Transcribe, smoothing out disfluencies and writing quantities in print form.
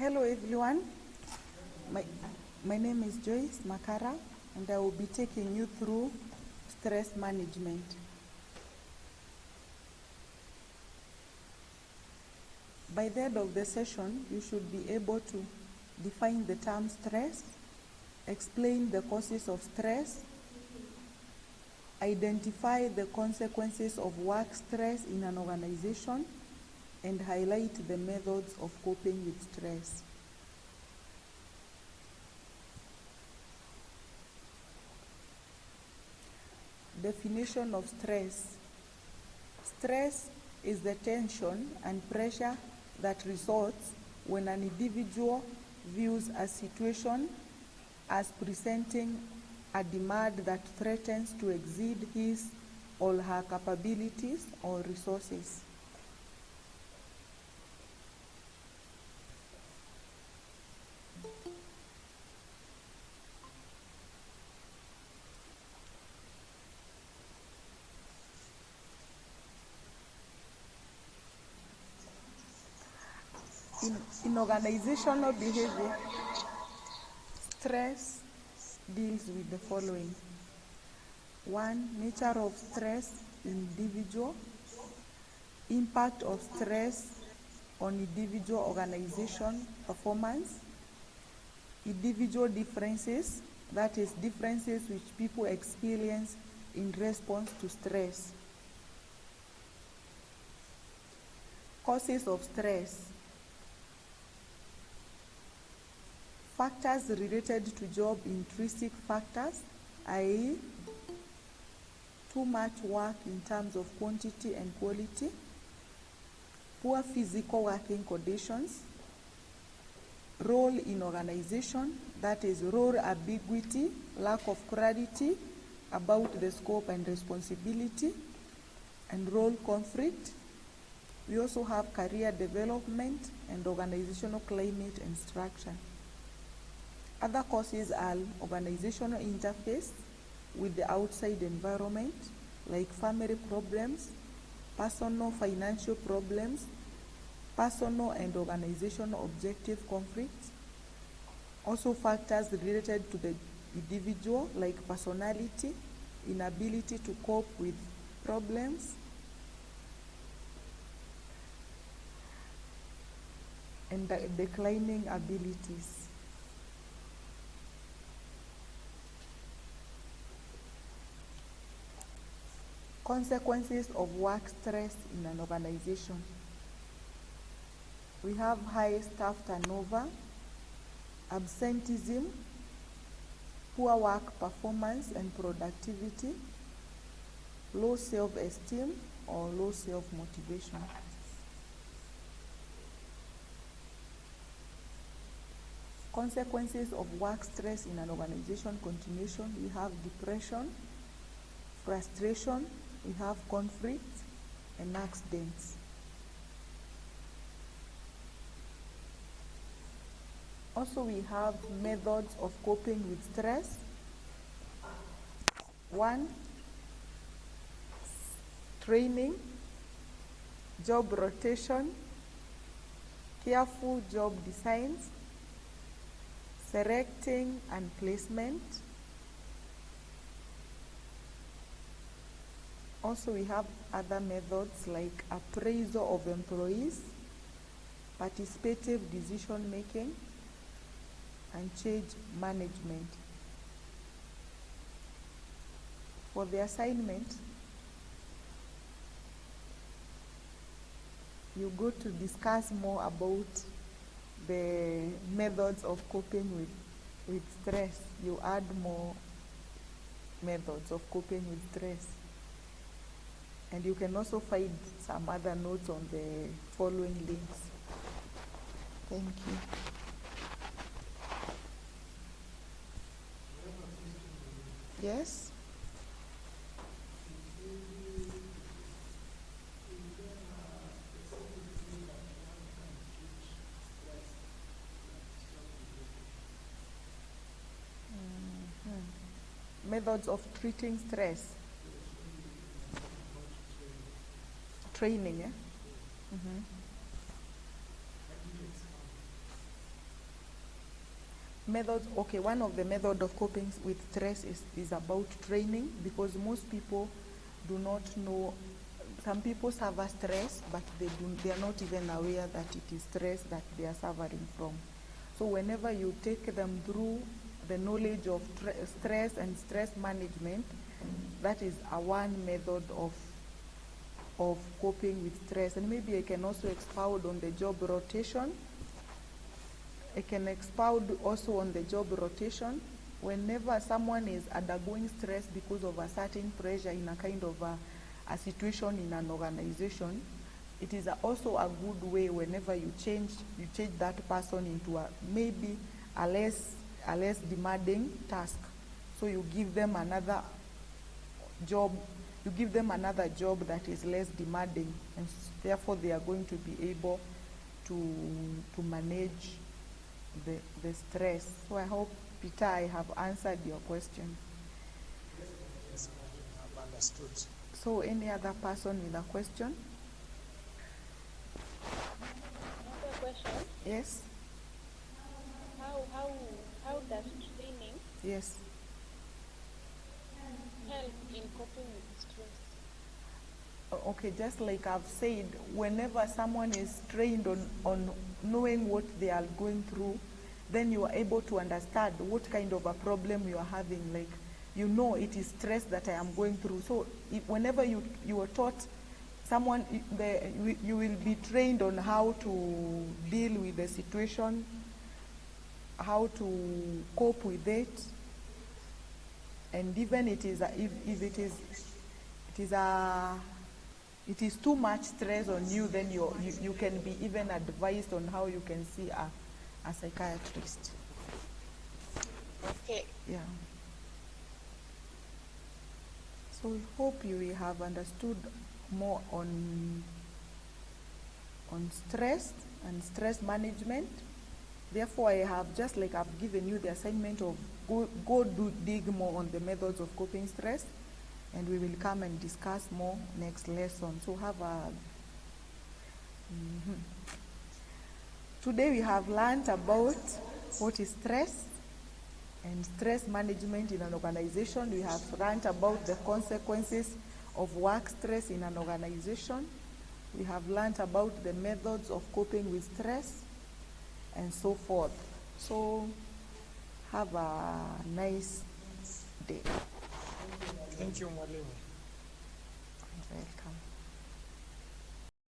Hello everyone, my, my name is Joyce Makara and I will be taking you through stress management. By the end of the session, you should be able to define the term stress, explain the causes of stress, identify the consequences of work stress in an organization, and highlight the methods of coping with stress. Definition of stress. Stress is the tension and pressure that results when an individual views a situation as presenting a demand that threatens to exceed his or her capabilities or resources. In organizational behavior, stress deals with the following. 1. Nature of stress, individual. Impact of stress on individual organization performance. Individual differences, that is, differences which people experience in response to stress. Causes of stress. Factors related to job intrinsic factors, i.e., too much work in terms of quantity and quality, poor physical working conditions, role in organization, that is, role ambiguity, lack of clarity about the scope and responsibility, and role conflict. We also have career development and organizational climate and structure. Other causes are organizational interface with the outside environment, like family problems, personal financial problems, personal and organizational objective conflicts. Also factors related to the individual, like personality, inability to cope with problems, and declining abilities. Consequences of work stress in an organization. We have high staff turnover, absenteeism, poor work performance and productivity, low self-esteem or low self-motivation. Consequences of work stress in an organization continuation. We have depression, frustration, we have conflict and accidents. Also, we have methods of coping with stress. 1, training, job rotation, careful job designs, selecting and placement. Also, we have other methods like appraisal of employees, participative decision making, and change management. For the assignment, you go to discuss more about the methods of coping with stress. You add more methods of coping with stress. And you can also find some other notes on the following links. Thank you. Yes? Methods of treating stress. Training, yeah? methods, okay, one of the method of coping with stress is about training, because most people do not know. Some people suffer stress, but they are not even aware that it is stress that they are suffering from. So whenever you take them through the knowledge of stress and stress management, that is a one method of coping with stress. And maybe I can also expound on the job rotation. I can expound also on the job rotation. Whenever someone is undergoing stress because of a certain pressure in a kind of a situation in an organization, it is also a good way whenever you change that person into maybe a less demanding task. So you give them another job that is less demanding, and therefore they are going to be able to manage the stress. So I hope, Peter, I have answered your question. Yes, I've understood. So any other person with a question? Another question. Yes? How does training Yes. help in coping with stress? Okay, just like I've said, whenever someone is trained on knowing what they are going through, then you are able to understand what kind of a problem you are having. Like, you know, it is stress that I am going through. So whenever you are taught someone, you will be trained on how to deal with the situation, how to cope with it, and even if it is too much stress on you, then you can be even advised on how you can see a psychiatrist. Okay. Yeah. So we hope you will have understood more on stress and stress management. Therefore, I have, just like I've given you the assignment of go dig more on the methods of coping stress, and we will come and discuss more next lesson. So have a Today we have learned about what is stress and stress management in an organization. We have learned about the consequences of work stress in an organization. We have learned about the methods of coping with stress and so forth. So have a nice day. Thank you, Mwalimu. Welcome.